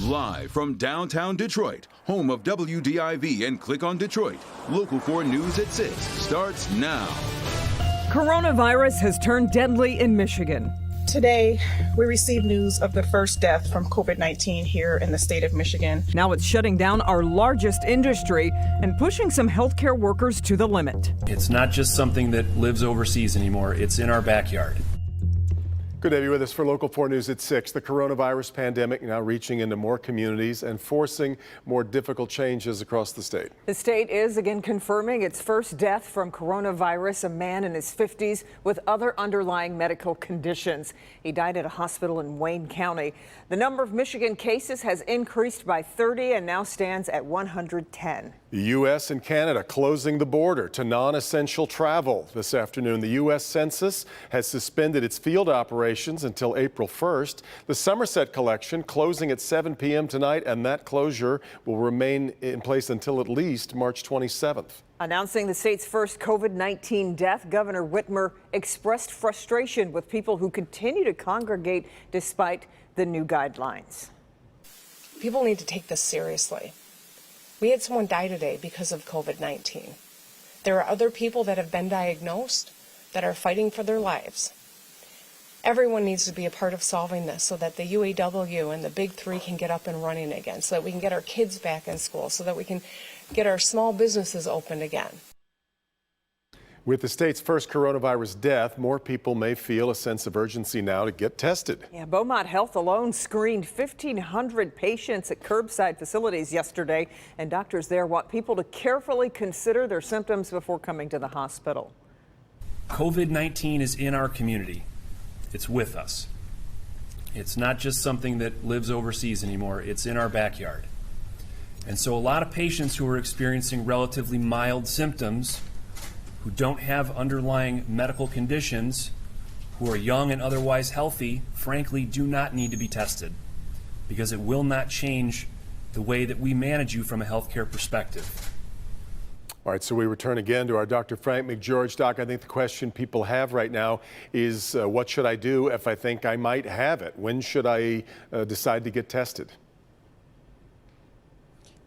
Live from downtown Detroit, home of WDIV and Click on Detroit, Local 4 News at 6 starts now. Coronavirus has turned deadly in Michigan. Today, we received news of the first death from COVID-19 here in the state of Michigan. Now it's shutting down our largest industry and pushing some healthcare workers to the limit. It's not just something that lives overseas anymore. It's in our backyard. Good to have you with us for Local 4 News at 6. The coronavirus pandemic now reaching into more communities and forcing more difficult changes across the state. The state is again confirming its first death from coronavirus, a man in his 50s with other underlying medical conditions. He died at a hospital in Wayne County. The number of Michigan cases has increased by 30 and now stands at 110. The U.S. and Canada closing the border to non-essential travel. This afternoon, the U.S. Census has suspended its field operations until April 1st. The Somerset collection closing at 7 p.m. tonight, and that closure will remain in place until at least March 27th. Announcing the state's first COVID-19 death, Governor Whitmer expressed frustration with people who continue to congregate despite the new guidelines. People need to take this seriously. We had someone die today because of COVID-19. There are other people that have been diagnosed that are fighting for their lives. Everyone needs to be a part of solving this so that the UAW and the big three can get up and running again, so that we can get our kids back in school, so that we can get our small businesses opened again. With the state's first coronavirus death, more people may feel a sense of urgency now to get tested. Yeah, Beaumont Health alone screened 1,500 patients at curbside facilities yesterday, and doctors there want people to carefully consider their symptoms before coming to the hospital. COVID-19 is in our community. It's with us. It's not just something that lives overseas anymore. It's in our backyard. And so a lot of patients who are experiencing relatively mild symptoms, who don't have underlying medical conditions, who are young and otherwise healthy, frankly, do not need to be tested because it will not change the way that we manage you from a healthcare perspective. All right, so we return again to our Dr. Frank McGeorge. Doc, I think the question people have right now is what should I do if I think I might have it? When should I decide to get tested?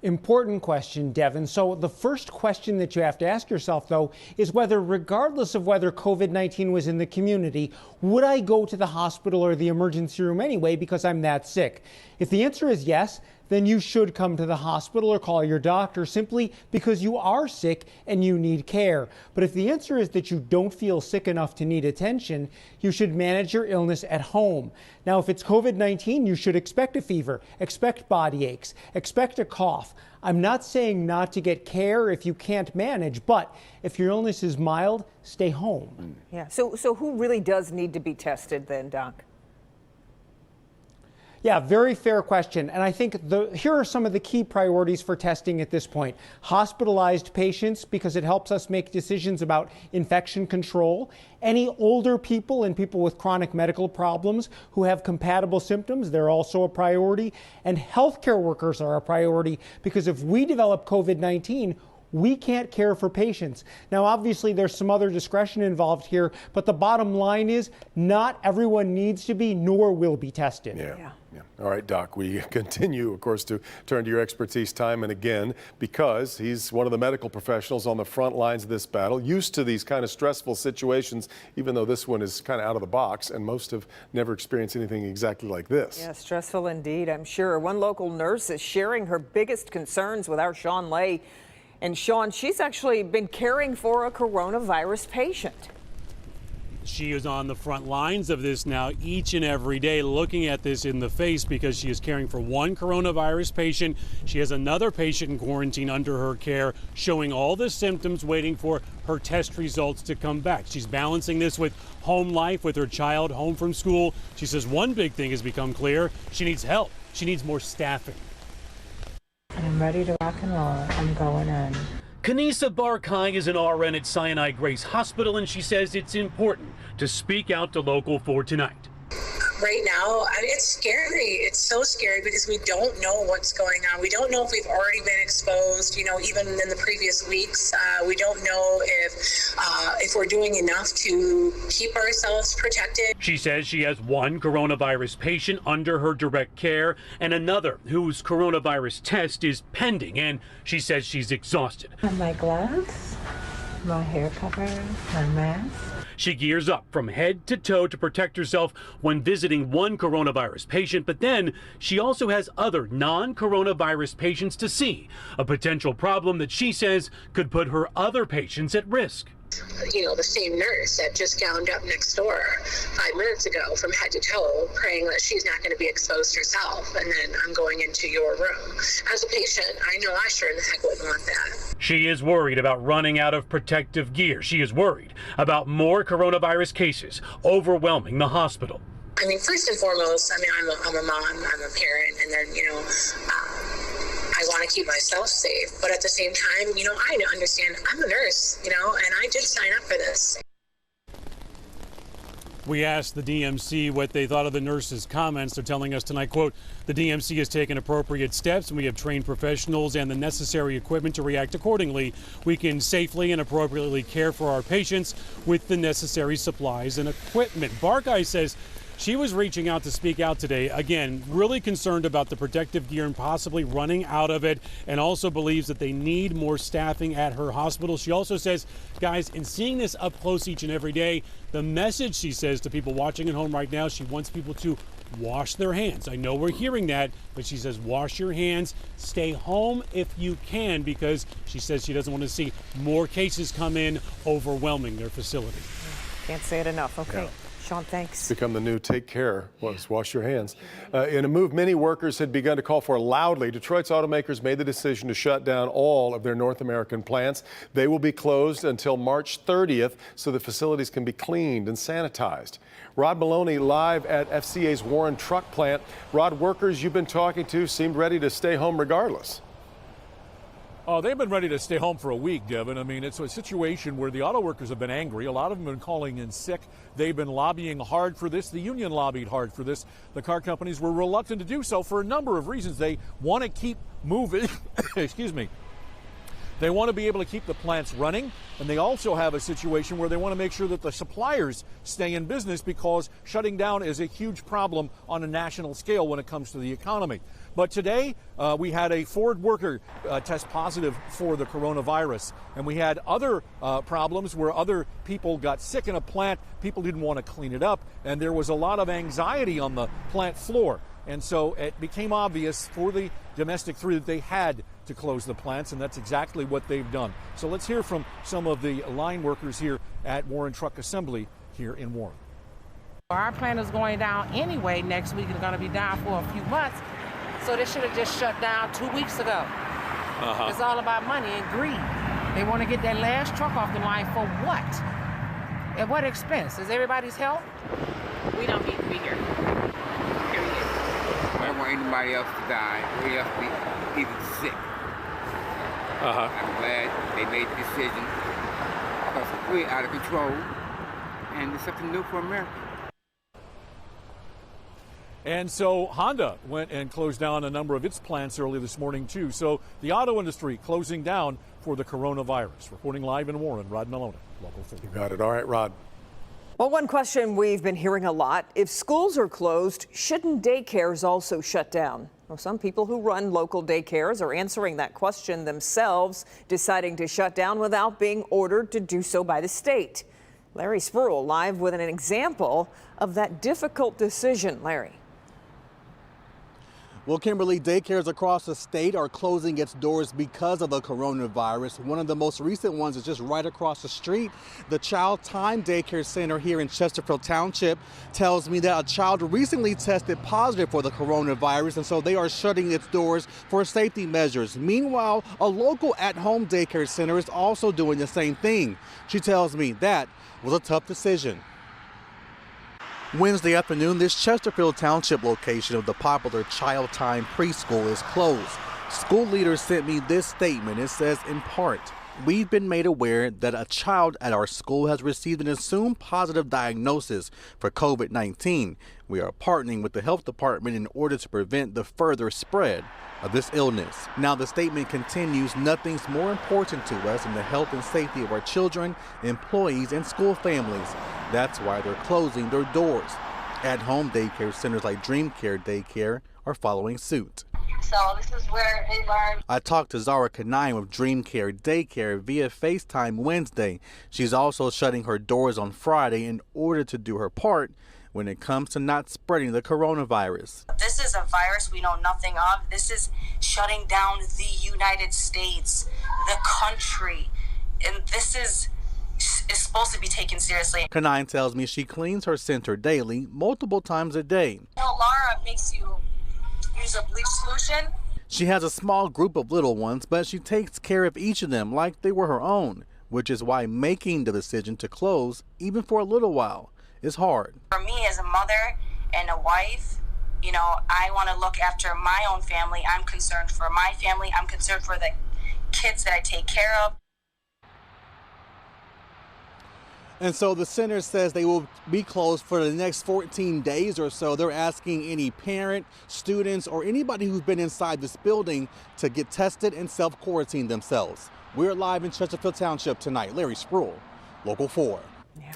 Important question, Devin. So the first question that you have to ask yourself, though, is whether, regardless of whether COVID-19 was in the community, would I go to the hospital or the emergency room anyway because I'm that sick? If the answer is yes, then you should come to the hospital or call your doctor simply because you are sick and you need care. But if the answer is that you don't feel sick enough to need attention, you should manage your illness at home. Now, if it's COVID-19, you should expect a fever, expect body aches, expect a cough. I'm not saying not to get care if you can't manage, but if your illness is mild, stay home. Yeah. So who really does need to be tested then, Doc? Yeah, very fair question. And I think here are some of the key priorities for testing at this point. Hospitalized patients, because it helps us make decisions about infection control. Any older people and people with chronic medical problems who have compatible symptoms, they're also a priority. And healthcare workers are a priority because if we develop COVID-19, we can't care for patients. Now, obviously, there's some other discretion involved here, but the bottom line is not everyone needs to be nor will be tested. Yeah. All right, Doc, we continue, of course, to turn to your expertise time and again because he's one of the medical professionals on the front lines of this battle, used to these kind of stressful situations, even though this one is kind of out of the box and most have never experienced anything exactly like this. Yeah, stressful indeed, I'm sure. One local nurse is sharing her biggest concerns with our Sean Lay. And Sean, she's actually been caring for a coronavirus patient. She is on the front lines of this now each and every day, looking at this in the face because she is caring for one coronavirus patient. She has another patient in quarantine under her care, showing all the symptoms, waiting for her test results to come back. She's balancing this with home life, with her child home from school. She says one big thing has become clear. She needs help. She needs more staffing. I'm ready to rock and roll. I'm going in. Kanisa Barkai is an RN at Sinai Grace Hospital, and she says it's important to speak out to Local 4 tonight. right now, I mean, it's scary. It's so scary because we don't know what's going on. We don't know if we've already been exposed, you know, even in the previous weeks. We don't know if we're doing enough to keep ourselves protected. She says she has one coronavirus patient under her direct care and another whose coronavirus test is pending, and she says she's exhausted. My gloves, my hair cover, my mask. She gears up from head to toe to protect herself when visiting one coronavirus patient, but then she also has other non-coronavirus patients to see, a potential problem that she says could put her other patients at risk. You know, the same nurse that just gowned up next door 5 minutes ago from head to toe, praying that she's not going to be exposed herself, and then I'm going into your room. As a patient, I know I sure in the heck wouldn't want that. She is worried about running out of protective gear. She is worried about more coronavirus cases overwhelming the hospital. I mean, first and foremost, I mean, I'm a mom, I'm a parent, and then, you know, I want to keep myself safe, but at the same time, you know, I understand I'm a nurse, you know, and I did sign up for this. We asked the DMC what they thought of the nurses' comments. They're telling us tonight, quote, the DMC has taken appropriate steps and we have trained professionals and the necessary equipment to react accordingly. We can safely and appropriately care for our patients with the necessary supplies and equipment. Barkay says she was reaching out to speak out today, again, really concerned about the protective gear and possibly running out of it, and also believes that they need more staffing at her hospital. She also says, guys, in seeing this up close each and every day, the message, she says to people watching at home right now, she wants people to wash their hands. I know we're hearing that, but she says wash your hands, stay home if you can, because she says she doesn't want to see more cases come in overwhelming their facility. Can't say it enough. Okay. Yeah. Sean, thanks. It's become the new take care, wash your hands. In a move many workers had begun to call for loudly, Detroit's automakers made the decision to shut down all of their North American plants. They will be closed until March 30th so the facilities can be cleaned and sanitized. Rod Maloney live at FCA's Warren truck plant. Rod, workers you've been talking to seemed ready to stay home regardless. Oh, they've been ready to stay home for a week, Devin. I mean, it's a situation where the auto workers have been angry. A lot of them have been calling in sick. They've been lobbying hard for this. The union lobbied hard for this. The car companies were reluctant to do so for a number of reasons. They want to keep moving. Excuse me. They want to be able to keep the plants running, and they also have a situation where they want to make sure that the suppliers stay in business, because shutting down is a huge problem on a national scale when it comes to the economy. But today, we had a Ford worker test positive for the coronavirus, and we had other problems where other people got sick in a plant. People didn't want to clean it up, and there was a lot of anxiety on the plant floor. And so it became obvious for the domestic three that they had to close the plants, and that's exactly what they've done. So let's hear from some of the line workers here at Warren Truck Assembly here in Warren. Our plant is going down anyway next week. It's going to be down for a few months. So they should have just shut down 2 weeks ago. It's all about money and greed. They want to get that last truck off the line for what? At what expense? Is everybody's health? We don't need to be here. I don't want anybody else to die or else to be even sick. I'm glad they made the decision, because we're out of control, and it's something new for America. And so Honda went and closed down a number of its plants early this morning, too. So the auto industry closing down for the coronavirus. Reporting live in Warren, Rod Maloney, Local 4. You got it. All right, Rod. Well, one question we've been hearing a lot: if schools are closed, shouldn't daycares also shut down? Well, some people who run local daycares are answering that question themselves, deciding to shut down without being ordered to do so by the state. Larry Spruill live with an example of that difficult decision. Larry. Well, Kimberly, daycares across the state are closing its doors because of the coronavirus. One of the most recent ones is just right across the street. The Child Time Daycare Center here in Chesterfield Township tells me that a child recently tested positive for the coronavirus, and so they are shutting its doors for safety measures. Meanwhile, a local at-home daycare center is also doing the same thing. She tells me that was a tough decision. Wednesday afternoon, this Chesterfield Township location of the popular Child Time Preschool is closed. School leaders sent me this statement. It says, in part, we've been made aware that a child at our school has received an assumed positive diagnosis for COVID-19. We are partnering with the health department in order to prevent the further spread of this illness. Now, the statement continues, nothing's more important to us than the health and safety of our children, employees, and school families. That's why they're closing their doors. At-home daycare centers like Dreamcare Daycare are following suit. So this is where they learn. I talked to Zara Kanine with Dreamcare Daycare via FaceTime Wednesday. She's also shutting her doors on Friday in order to do her part when it comes to not spreading the coronavirus. This is a virus we know nothing of. This is shutting down the United States, the country, and this is supposed to be taken seriously. Kanine tells me she cleans her center daily, multiple times a day. You know, Laura makes you use a bleach solution. She has a small group of little ones, but she takes care of each of them like they were her own, which is why making the decision to close, even for a little while, is hard. For me as a mother and a wife, you know, I want to look after my own family. I'm concerned for my family. I'm concerned for the kids that I take care of. And so the center says they will be closed for the next 14 days or so. They're asking any parent, students, or anybody who's been inside this building to get tested and self-quarantine themselves. We're live in Chesterfield Township tonight. Larry Spruill, Local 4.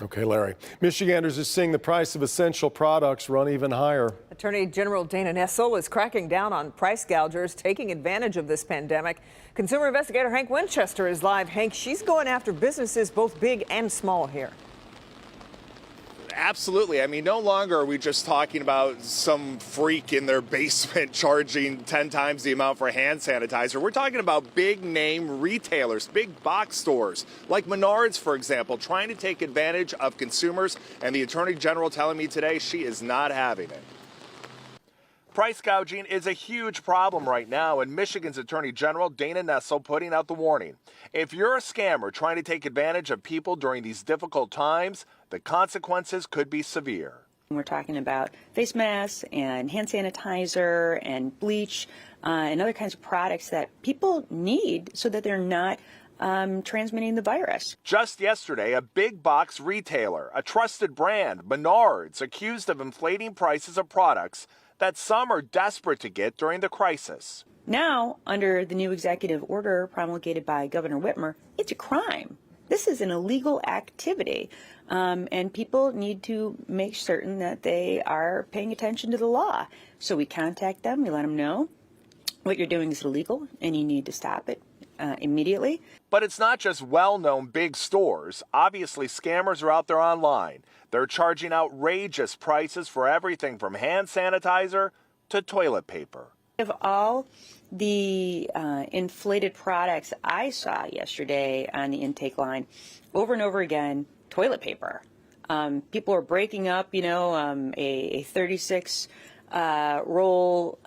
Okay, Larry. Michiganders are seeing the price of essential products run even higher. Attorney General Dana Nessel is cracking down on price gougers taking advantage of this pandemic. Consumer investigator Hank Winchester is live. Hank, she's going after businesses both big and small here. Absolutely. I mean, no longer are we just talking about some freak in their basement charging 10 times the amount for hand sanitizer. We're talking about big name retailers, big box stores like Menards, for example, trying to take advantage of consumers. And the Attorney General telling me today she is not having it. Price gouging is a huge problem right now, and Michigan's Attorney General Dana Nessel putting out the warning. If you're a scammer trying to take advantage of people during these difficult times, the consequences could be severe. We're talking about face masks and hand sanitizer and bleach and other kinds of products that people need so that they're not transmitting the virus. Just yesterday, a big box retailer, a trusted brand, Menards, accused of inflating prices of products that some are desperate to get during the crisis. Now, under the new executive order promulgated by Governor Whitmer, it's a crime. This is an illegal activity, and people need to make certain that they are paying attention to the law. So we contact them, we let them know what you're doing is illegal and you need to stop it immediately. But it's not just well-known big stores. Obviously, scammers are out there online. They're charging outrageous prices for everything from hand sanitizer to toilet paper. Of all the inflated products I saw yesterday on the intake line, over and over again, toilet paper. People are breaking up, a 36 roll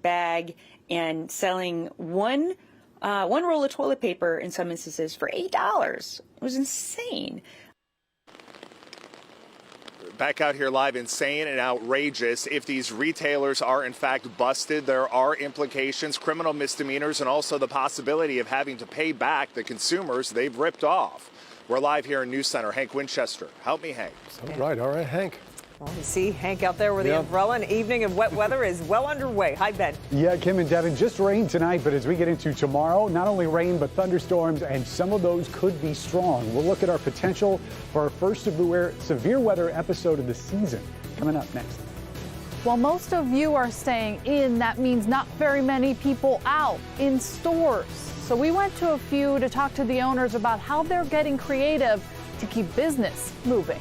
bag and selling one roll of toilet paper in some instances for $8. It was insane. Back out here live, insane and outrageous. If these retailers are in fact busted, there are implications, criminal misdemeanors, and also the possibility of having to pay back the consumers they've ripped off. We're live here in News Center. Hank Winchester. Help me, Hank. All right, Hank. Well, you see Hank out there with the umbrella. An evening of wet weather is well underway. Hi, Ben. Yeah, Kim and Devin, just rain tonight, but as we get into tomorrow, not only rain, but thunderstorms, and some of those could be strong. We'll look at our potential for our first severe weather episode of the season coming up next. While most of you are staying in, that means not very many people out in stores. So we went to a few to talk to the owners about how they're getting creative to keep business moving.